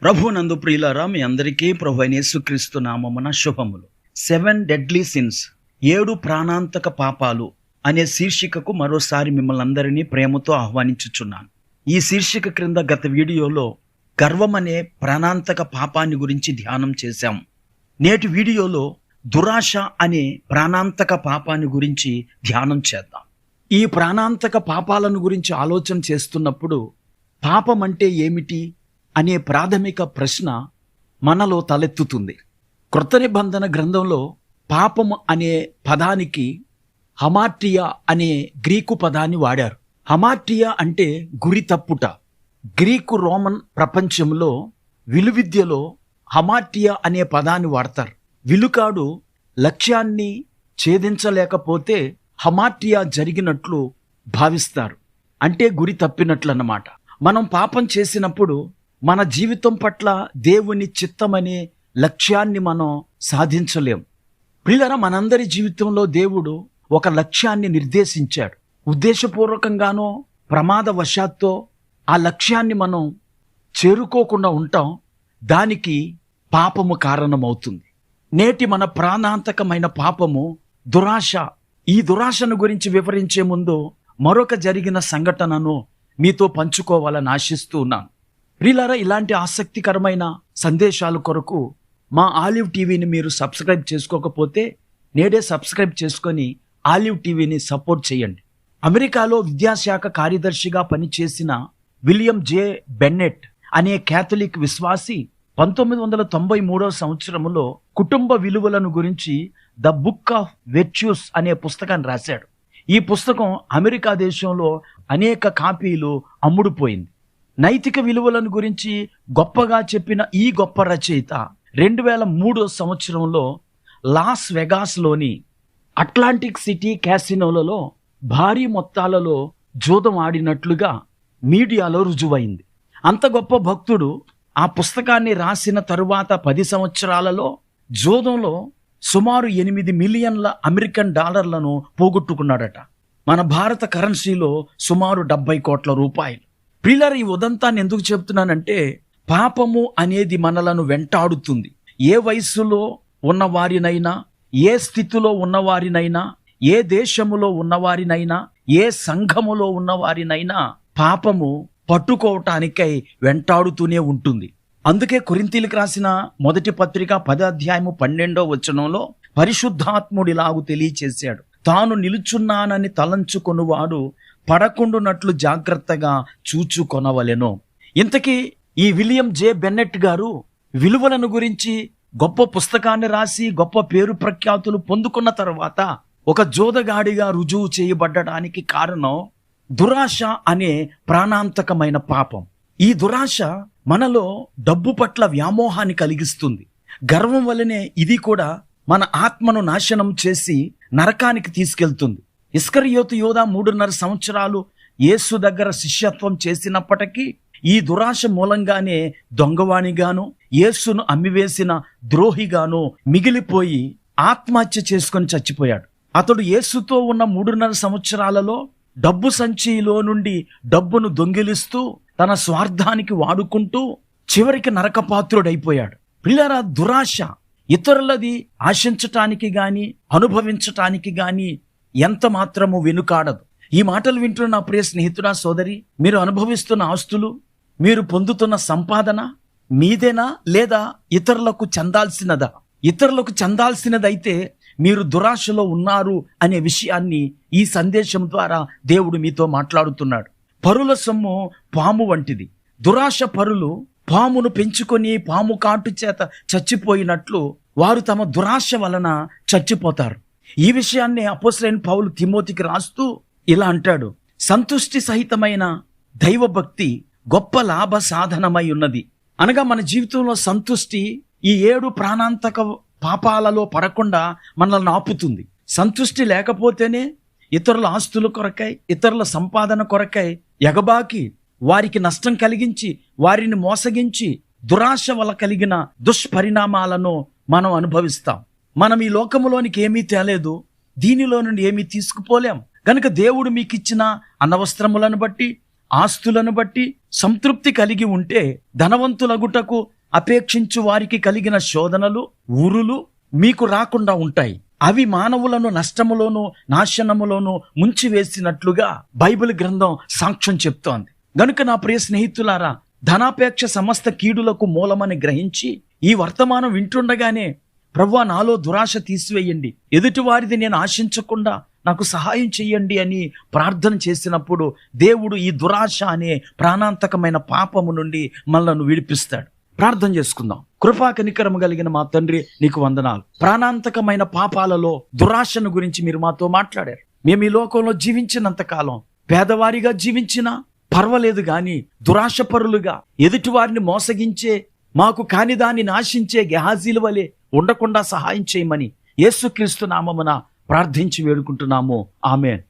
ప్రభునందు ప్రియులారా, మీ అందరికీ ప్రభు అయిన యేసుక్రీస్తు నామమున శుభములు. 7 డెడ్లీ సిన్స్, 7 ప్రాణాంతక పాపాలు అనే శీర్షికకు మరోసారి మిమ్మల్ని అందరినీ ప్రేమతో ఆహ్వానించుచున్నాను. ఈ శీర్షిక క్రింద గత వీడియోలో గర్వం అనే ప్రాణాంతక పాపాన్ని గురించి ధ్యానం చేశాం. నేటి వీడియోలో దురాశ అనే ప్రాణాంతక పాపాన్ని గురించి ధ్యానం చేద్దాం. ఈ ప్రాణాంతక పాపాలను గురించి ఆలోచన చేస్తున్నప్పుడు పాపం అంటే ఏమిటి అనే ప్రాథమిక ప్రశ్న మనలో తలెత్తుతుంది. క్రొత్త నిబంధన గ్రంథంలో పాపం అనే పదానికి హమార్టియా అనే గ్రీకు పదాన్ని వాడారు. హమార్టియా అంటే గురి తప్పుట. గ్రీకు రోమన్ ప్రపంచంలో విలువిద్యలో హమార్టియా అనే పదాన్ని వాడతారు. విలుకాడు లక్ష్యాన్ని ఛేదించలేకపోతే హమార్టియా జరిగినట్లు భావిస్తారు. అంటే గురి తప్పినట్లు అన్నమాట. మనం పాపం చేసినప్పుడు మన జీవితం పట్ల దేవుని చిత్తమనే లక్ష్యాన్ని మనం సాధించలేం. ప్రియులారా, మనందరి జీవితంలో దేవుడు ఒక లక్ష్యాన్ని నిర్దేశించాడు. ఉద్దేశపూర్వకంగానో ప్రమాదవశాత్తో ఆ లక్ష్యాన్ని మనం చేరుకోకుండా ఉంటాం. దానికి పాపము కారణమవుతుంది. నేటి మన ప్రాణాంతకమైన పాపము దురాశ. ఈ దురాశను గురించి వివరించే ముందు మరొక జరిగిన సంఘటనను మీతో పంచుకోవాలని ఆశిస్తూ ఉన్నాను. ప్రియులారా, ఇలాంటి ఆసక్తికరమైన సందేశాల కొరకు మా ఆలివ్ టీవీని మీరు సబ్స్క్రైబ్ చేసుకోకపోతే నేడే సబ్స్క్రైబ్ చేసుకొని ఆలివ్ టీవీని సపోర్ట్ చేయండి. అమెరికాలో విద్యాశాఖ కార్యదర్శిగా పనిచేసిన విలియం జే బెన్నెట్ అనే క్యాథలిక్ విశ్వాసి 1993 సంవత్సరంలో కుటుంబ విలువలను గురించి ద బుక్ ఆఫ్ వెర్చ్యూస్ అనే పుస్తకాన్ని రాశాడు. ఈ పుస్తకం అమెరికా దేశంలో అనేక కాపీలు అమ్ముడుపోయింది. నైతిక విలువలను గురించి గొప్పగా చెప్పిన ఈ గొప్ప రచయిత 2003 సంవత్సరంలో లాస్ వెగాస్లోని అట్లాంటిక్ సిటీ క్యాసినోలలో భారీ మొత్తాలలో జూదం ఆడినట్లుగా మీడియాలో రుజువైంది. అంత గొప్ప భక్తుడు ఆ పుస్తకాన్ని రాసిన తరువాత 10 సంవత్సరాలలో జూదంలో సుమారు 8 మిలియన్ల అమెరికన్ డాలర్లను పోగొట్టుకున్నాడట. మన భారత కరెన్సీలో సుమారు 70 కోట్ల రూపాయలు. ప్రియులారా, ఈ ఉదంతాన్ని ఎందుకు చెప్తున్నానంటే పాపము అనేది మనలను వెంటాడుతుంది. ఏ వయస్సులో ఉన్నవారినైనా, ఏ స్థితిలో ఉన్నవారినైనా, ఏ దేశములో ఉన్నవారినైనా, ఏ సంఘములో ఉన్నవారినైనా పాపము పట్టుకోవటానికై వెంటాడుతూనే ఉంటుంది. అందుకే కొరింథీయులకు రాసిన మొదటి పత్రిక 10వ అధ్యాయము 12వ వచనంలో పరిశుద్ధాత్ముడిలాగు తెలియచేశాడు, తాను నిలుచున్నానని తలంచుకొనువాడు పడకుండునట్లు జాగ్రత్తగా చూచుకొనవలెను. ఇంతకీ ఈ విలియం జే బెన్నెట్ గారు విలువలను గురించి గొప్ప పుస్తకాన్ని రాసి గొప్ప పేరు ప్రఖ్యాతులు పొందుకున్న తర్వాత ఒక జోదగాడిగా రుజువు చేయబడ్డానికి కారణం దురాశ అనే ప్రాణాంతకమైన పాపం. ఈ దురాశ మనలో డబ్బు పట్ల వ్యామోహాన్ని కలిగిస్తుంది. గర్వం వల్లనే ఇది కూడా మన ఆత్మను నాశనం చేసి నరకానికి తీసుకెళ్తుంది. ఇస్కరియోతు యోధా 3.5 సంవత్సరాలు యేసు దగ్గర శిష్యత్వం చేసినప్పటికీ ఈ దురాశ మూలంగానే దొంగవాణిగాను, యేసును అమ్మివేసిన ద్రోహిగాను మిగిలిపోయి ఆత్మహత్య చేసుకొని చచ్చిపోయాడు. అతడు యేసుతో ఉన్న 3.5 సంవత్సరాలలో డబ్బు సంచిలో నుండి డబ్బును దొంగిలిస్తూ తన స్వార్థానికి వాడుకుంటూ చివరికి నరకపాత్రుడైపోయాడు. ప్రియులారా, దురాశ ఇతరులది ఆశించటానికి గాని అనుభవించటానికి గాని ఎంత మాత్రము వెనుకాడదు. ఈ మాటలు వింటున్న నా ప్రియ స్నేహితుడా, సోదరి, మీరు అనుభవిస్తున్న ఆస్తులు, మీరు పొందుతున్న సంపాదన మీదేనా లేదా ఇతరులకు చెందాల్సినదా? ఇతరులకు చెందాల్సినదైతే మీరు దురాశలో ఉన్నారు అనే విషయాన్ని ఈ సందేశం ద్వారా దేవుడు మీతో మాట్లాడుతున్నాడు. పరుల సొమ్ము పాము వంటిది. దురాశ పరులు పామును పెంచుకొని పాము కాటు చేత చచ్చిపోయినట్లు వారు తమ దురాశ వలన చచ్చిపోతారు. ఈ విషయాన్ని అపోస్తలుడైన పౌలు తిమోతికి రాస్తూ ఇలా అంటాడు, సంతుష్టి సహితమైన దైవభక్తి గొప్ప లాభ సాధనమై ఉన్నది. అనగా మన జీవితంలో సంతుష్టి ఈ 7 ప్రాణాంతక పాపాలలో పడకుండా మనల్ని ఆపుతుంది. సంతుష్టి లేకపోతేనే ఇతరుల ఆస్తుల కొరకై, ఇతరుల సంపాదన కొరకై ఎగబాకి వారికి నష్టం కలిగించి, వారిని మోసగించి దురాశ వల్ల కలిగిన దుష్పరిణామాలను మనం అనుభవిస్తాం. మనం ఈ లోకములోనికి ఏమీ తేలేదు, దీనిలో నుండి ఏమీ తీసుకుపోలేం. కనుక దేవుడు మీకు ఇచ్చిన అన్నవస్త్రములను బట్టి, ఆస్తులను బట్టి సంతృప్తి కలిగి ఉంటే ధనవంతులగుటకు అపేక్షించు వారికి కలిగిన శోధనలు, ఉరులు మీకు రాకుండా ఉంటాయి. అవి మానవులను నష్టములోను నాశనములోను ముంచివేసినట్లుగా బైబిల్ గ్రంథం సాక్ష్యం చెప్తోంది. గనుక నా ప్రియ స్నేహితులారా, ధనాపేక్ష సమస్త కీడులకు మూలమని గ్రహించి ఈ వర్తమానం వింటుండగానే ప్రభువా నాలో దురాశ తీసివేయండి, ఎదుటివారిది నేను ఆశించకుండా నాకు సహాయం చెయ్యండి అని ప్రార్థన చేసినప్పుడు దేవుడు ఈ దురాశ అనే ప్రాణాంతకమైన పాపము నుండి మనల్ని విడిపిస్తాడు. ప్రార్థన చేసుకుందాం. కృపా కనికరము కలిగిన మా తండ్రి, నీకు వందనాలు. ప్రాణాంతకమైన పాపాలలో దురాశను గురించి మీరు మాతో మాట్లాడారు. మేము ఈ లోకంలో జీవించినంత కాలం పేదవారిగా జీవించినా పర్వాలేదు గాని దురాశపరులుగా ఎదుటివారిని మోసగించే, మాకు కాని దాన్ని నాశించే గెహాజీల వలె ఉండకుండా సహాయం చేయమని యేసుక్రీస్తు నామమున ప్రార్థించి వేడుకుంటున్నాము. ఆమేన్.